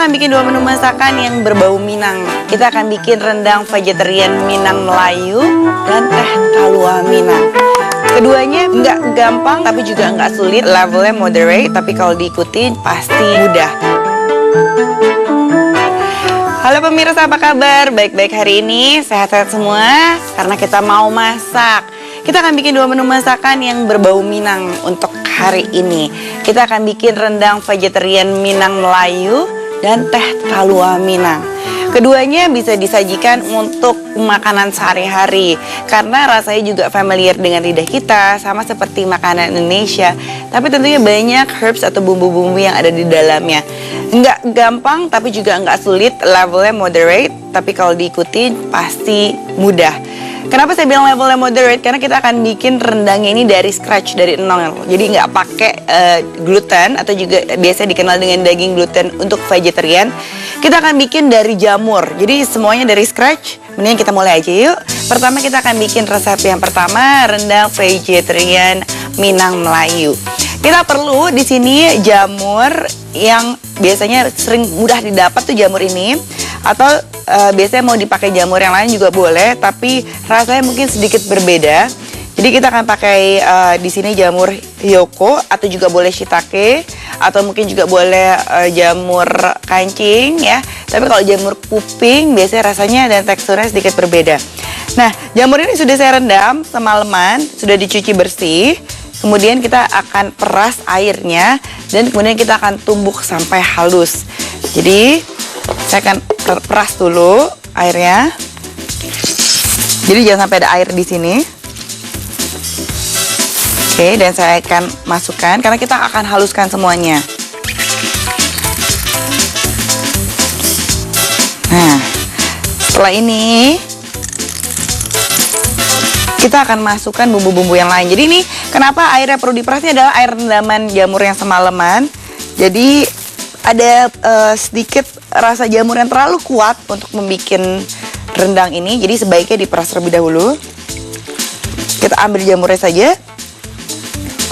akan bikin dua menu masakan yang berbau Minang. Kita akan bikin rendang vegetarian Minang Melayu dan teh talua Minang. Keduanya nggak gampang tapi juga nggak sulit, levelnya moderate, tapi kalau diikutin pasti mudah. Halo pemirsa, apa kabar? Baik-baik hari ini, sehat-sehat semua? Karena kita mau masak. Kita akan bikin dua menu masakan yang berbau Minang untuk hari ini. Kita akan bikin rendang vegetarian Minang Melayu dan teh talua Minang. Keduanya bisa disajikan untuk makanan sehari-hari karena rasanya juga familiar dengan lidah kita, sama seperti makanan Indonesia. Tapi tentunya banyak herbs atau bumbu-bumbu yang ada di dalamnya. Nggak gampang tapi juga nggak sulit, levelnya moderate, tapi kalau diikutin pasti mudah. Kenapa saya bilang levelnya moderate? Karena kita akan bikin rendangnya ini dari scratch, dari nol. Jadi nggak pakai gluten atau juga biasa dikenal dengan daging gluten untuk vegetarian. Kita akan bikin dari jamur. Jadi semuanya dari scratch. Mending kita mulai aja yuk. Pertama kita akan bikin resep yang pertama, rendang vegetarian Minang Melayu. Kita perlu di sini jamur yang biasanya sering mudah didapat tuh jamur ini, atau biasanya mau dipakai jamur yang lain juga boleh, tapi rasanya mungkin sedikit berbeda. Jadi kita akan pakai di sini jamur hiyoko atau juga boleh shiitake atau mungkin juga boleh jamur kancing ya. Tapi kalau jamur kuping biasanya rasanya dan teksturnya sedikit berbeda. Nah, jamur ini sudah saya rendam semalaman, sudah dicuci bersih. Kemudian kita akan peras airnya dan kemudian kita akan tumbuk sampai halus. Jadi saya akan peras dulu airnya. Jadi jangan sampai ada air di sini. Oke, dan saya akan masukkan karena kita akan haluskan semuanya. Nah, setelah ini kita akan masukkan bumbu-bumbu yang lain. Jadi ini kenapa airnya perlu diperas, ini adalah air rendaman jamur yang semalaman. Jadi ada sedikit rasa jamur yang terlalu kuat untuk membuat rendang ini. Jadi sebaiknya diperas terlebih dahulu. Kita ambil jamurnya saja.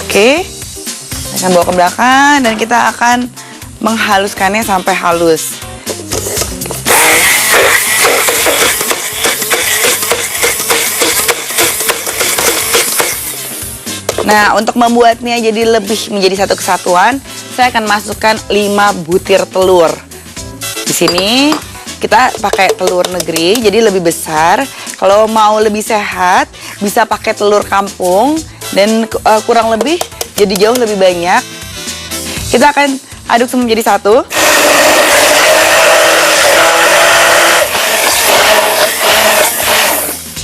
Oke, kita akan bawa ke belakang dan kita akan menghaluskannya sampai halus. Nah, untuk membuatnya jadi lebih menjadi satu kesatuan, saya akan masukkan 5 butir telur. Di sini kita pakai telur negeri, jadi lebih besar. Kalau mau lebih sehat, bisa pakai telur kampung dan kurang lebih jadi jauh lebih banyak. Kita akan aduk semua menjadi satu.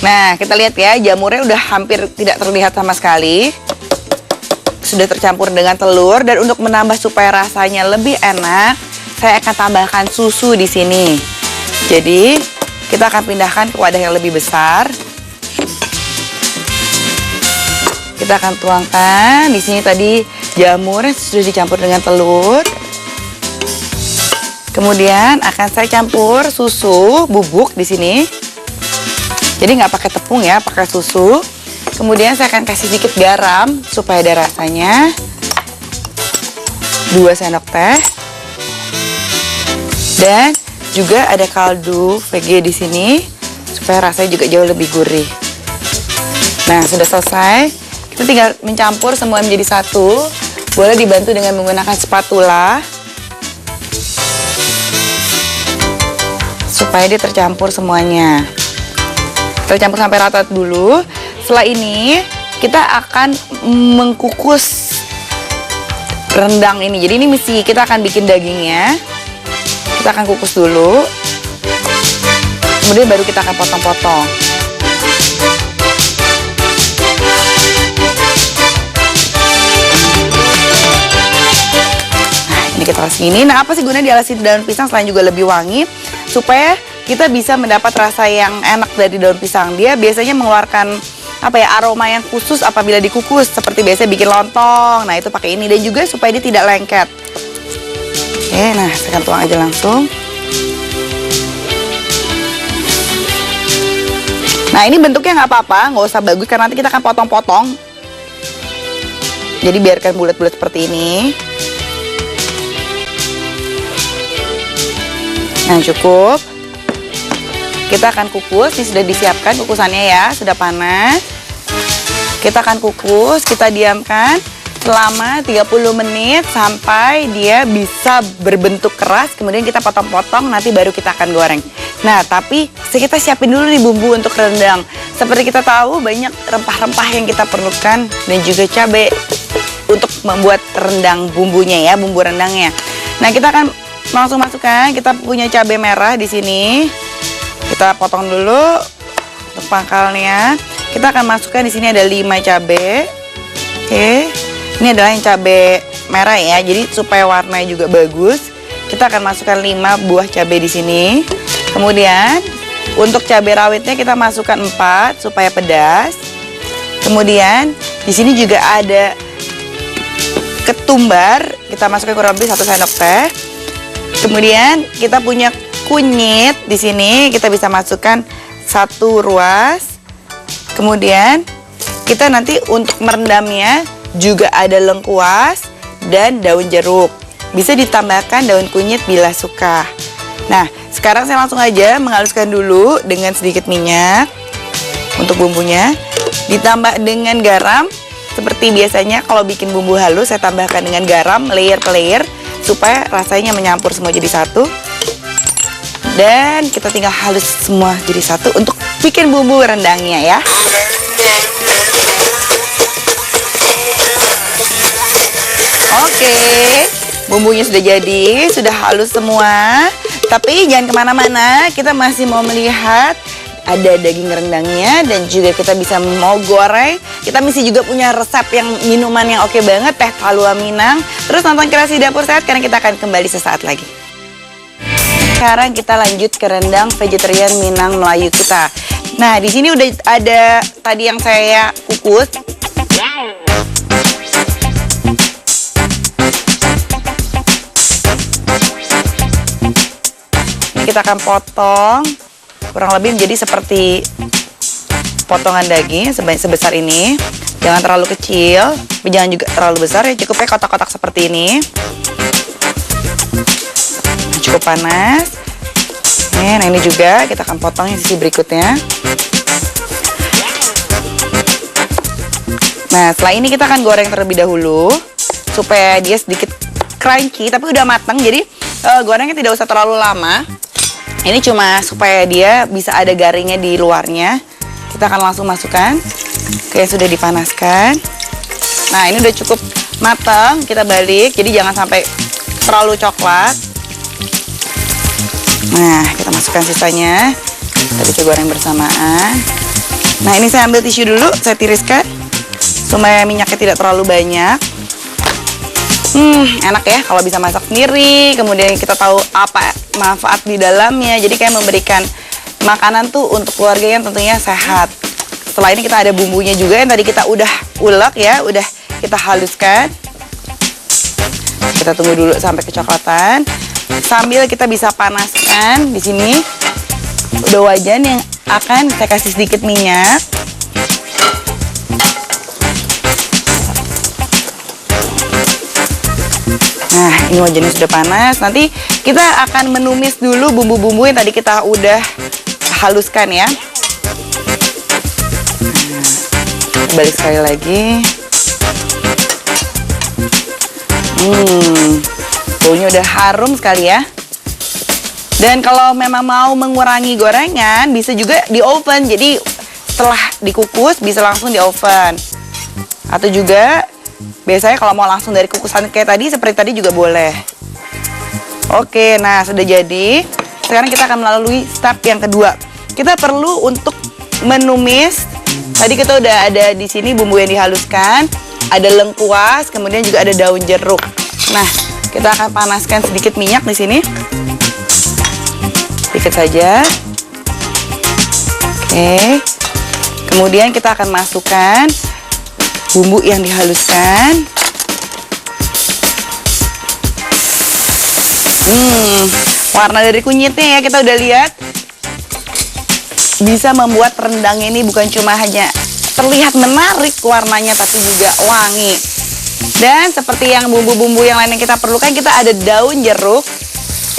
Nah, kita lihat ya, jamurnya udah hampir tidak terlihat sama sekali. Sudah tercampur dengan telur, dan untuk menambah supaya rasanya lebih enak, saya akan tambahkan susu di sini. Jadi, kita akan pindahkan ke wadah yang lebih besar. Kita akan tuangkan di sini tadi jamur yang sudah dicampur dengan telur. Kemudian akan saya campur susu bubuk di sini. Jadi nggak pakai tepung ya, pakai susu. Kemudian saya akan kasih sedikit garam supaya ada rasanya. 2 sendok teh. Dan juga ada kaldu VG di sini supaya rasanya juga jauh lebih gurih. Nah, sudah selesai. Kita tinggal mencampur semua menjadi satu. Boleh dibantu dengan menggunakan spatula supaya dia tercampur semuanya. Kita campur sampai rata dulu. Setelah ini kita akan mengkukus rendang ini. Jadi ini mesti kita akan bikin dagingnya. Kita akan kukus dulu. Kemudian baru kita akan potong-potong. Nah, ini kita alas gini. Nah, apa sih gunanya dialasi daun pisang selain juga lebih wangi? Supaya kita bisa mendapat rasa yang enak dari daun pisang. Dia biasanya mengeluarkan aroma yang khusus apabila dikukus, seperti biasa bikin lontong. Nah, itu pakai ini, dan juga supaya dia tidak lengket. Oke, nah saya akan tuang aja langsung. Nah, ini bentuknya nggak apa-apa, nggak usah bagus karena nanti kita akan potong-potong. Jadi biarkan bulat-bulat seperti ini. Nah, cukup. Kita akan kukus. Ini sudah disiapkan kukusannya ya, sudah panas. Kita akan kukus, kita diamkan selama 30 menit sampai dia bisa berbentuk keras. Kemudian kita potong-potong, nanti baru kita akan goreng. Nah, tapi kita siapin dulu nih bumbu untuk rendang. Seperti kita tahu banyak rempah-rempah yang kita perlukan dan juga cabai untuk membuat rendang bumbunya ya, bumbu rendangnya. Nah, kita akan langsung masukkan. Kita punya cabai merah di sini. Kita potong dulu untuk pangkalnya. Kita akan masukkan di sini ada 5 cabai. Oke. Ini adalah yang cabai merah ya. Jadi supaya warnanya juga bagus, kita akan masukkan 5 buah cabai di sini. Kemudian untuk cabai rawitnya kita masukkan 4 supaya pedas. Kemudian di sini juga ada ketumbar, kita masukkan kurang lebih 1 sendok teh. Kemudian kita punya kunyit di sini, kita bisa masukkan 1 ruas. Kemudian kita nanti untuk merendamnya juga ada lengkuas dan daun jeruk. Bisa ditambahkan daun kunyit bila suka. Nah, sekarang saya langsung aja menghaluskan dulu dengan sedikit minyak untuk bumbunya. Ditambah dengan garam. Seperti biasanya kalau bikin bumbu halus, saya tambahkan dengan garam layer per layer supaya rasanya menyampur semua jadi satu. Dan kita tinggal halus semua jadi satu untuk bikin bumbu rendangnya ya. Oke, bumbunya sudah jadi, sudah halus semua. Tapi jangan kemana-mana, kita masih mau melihat ada daging rendangnya dan juga kita bisa mau goreng. Kita masih juga punya resep yang minuman yang oke banget, teh Talua Minang. Terus nonton Kreasi Dapur Sehat karena kita akan kembali sesaat lagi. Sekarang kita lanjut ke rendang vegetarian Minang Melayu kita. Nah, di sini udah ada tadi yang saya kukus. Kita akan potong kurang lebih menjadi seperti potongan daging sebesar ini. Jangan terlalu kecil, tapi jangan juga terlalu besar ya. Cukupnya kotak-kotak seperti ini. Cukup panas. Nah, ini juga kita akan potong yang sisi berikutnya. Nah, setelah ini kita akan goreng terlebih dahulu supaya dia sedikit crunchy, tapi udah matang. Jadi gorengnya tidak usah terlalu lama. Ini cuma supaya dia bisa ada garingnya di luarnya. Kita akan langsung masukkan ke yang sudah dipanaskan. Nah, ini udah cukup matang. Kita balik, jadi jangan sampai terlalu coklat. Nah, kita masukkan sisanya. Kita bisa goreng bersamaan. Nah, ini saya ambil tisu dulu, saya tiriskan supaya minyaknya tidak terlalu banyak. Enak ya kalau bisa masak sendiri. Kemudian kita tahu apa manfaat di dalamnya. Jadi kayak memberikan makanan tuh untuk keluarga yang tentunya sehat. Setelah ini kita ada bumbunya juga yang tadi kita udah ulek ya, udah kita haluskan. Kita tunggu dulu sampai kecoklatan. Sambil kita bisa panaskan di sini udah wajan yang akan saya kasih sedikit minyak. Nah, ini wajannya sudah panas. Nanti kita akan menumis dulu bumbu-bumbu yang tadi kita udah haluskan ya. Nah, balik sekali lagi. Baunya udah harum sekali ya. Dan kalau memang mau mengurangi gorengan, bisa juga di oven. Jadi setelah dikukus bisa langsung di oven. Atau juga biasanya kalau mau langsung dari kukusan kayak tadi, seperti tadi juga boleh. Oke, nah sudah jadi. Sekarang kita akan melalui step yang kedua. Kita perlu untuk menumis. Tadi kita udah ada di sini bumbu yang dihaluskan, ada lengkuas, kemudian juga ada daun jeruk. Nah, kita akan panaskan sedikit minyak di sini. Sedikit saja. Oke. Kemudian kita akan masukkan bumbu yang dihaluskan. Warna dari kunyitnya ya kita udah lihat. Bisa membuat rendangnya ini bukan cuma hanya terlihat menarik warnanya, tapi juga wangi. Dan seperti yang bumbu-bumbu yang lain yang kita perlukan, kita ada daun jeruk.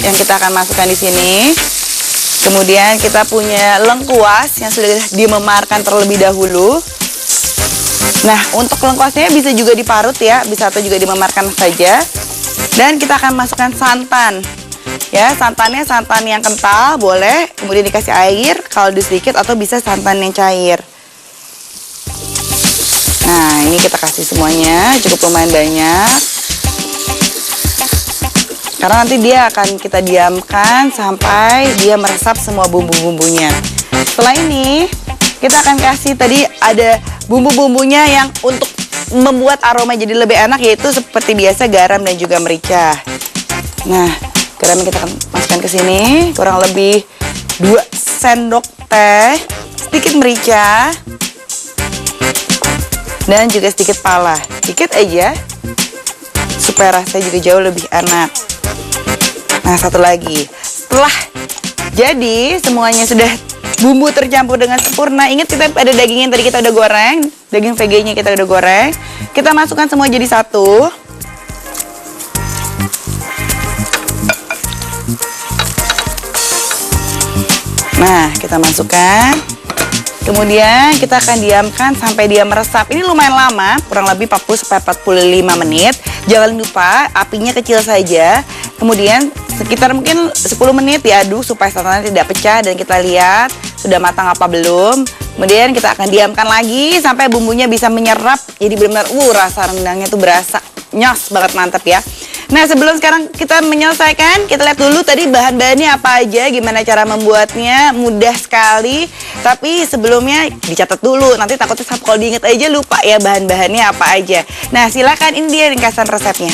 yang kita akan masukkan di sini. Kemudian kita punya lengkuas yang sudah dimemarkan terlebih dahulu. Nah, untuk lengkuasnya bisa juga diparut ya, bisa atau juga dimemarkan saja. Dan kita akan masukkan santan. Ya, santannya santan yang kental boleh, kemudian dikasih air kaldu sedikit atau bisa santan yang cair. Nah, ini kita kasih semuanya, cukup lumayan banyak. Karena nanti dia akan kita diamkan sampai dia meresap semua bumbu-bumbunya. Setelah ini, kita akan kasih tadi ada bumbu-bumbunya yang untuk membuat aroma jadi lebih enak, yaitu seperti biasa garam dan juga merica. Nah, garam kita akan masukkan ke sini, kurang lebih 2 sendok teh, sedikit merica, dan juga sedikit pala, sedikit aja, supaya rasanya juga jauh lebih enak. Nah, satu lagi, setelah jadi semuanya sudah bumbu tercampur dengan sempurna, ingat kita ada daging yang tadi kita udah goreng, daging VG-nya kita udah goreng, kita masukkan semua jadi satu. Nah, kita masukkan. Kemudian kita akan diamkan sampai dia meresap. Ini lumayan lama, kurang lebih 40-45 menit. Jangan lupa apinya kecil saja. Kemudian sekitar mungkin 10 menit diaduk supaya santannya tidak pecah dan kita lihat sudah matang apa belum. Kemudian kita akan diamkan lagi sampai bumbunya bisa menyerap. Jadi benar-benar rasa rendangnya tuh berasa nyos banget, mantap ya. Nah, sebelum sekarang kita menyelesaikan, kita lihat dulu tadi bahan-bahannya apa aja, gimana cara membuatnya, mudah sekali. Tapi sebelumnya dicatat dulu, nanti takutnya kalau diinget aja lupa ya bahan-bahannya apa aja. Nah, silakan, ini dia ringkasan resepnya.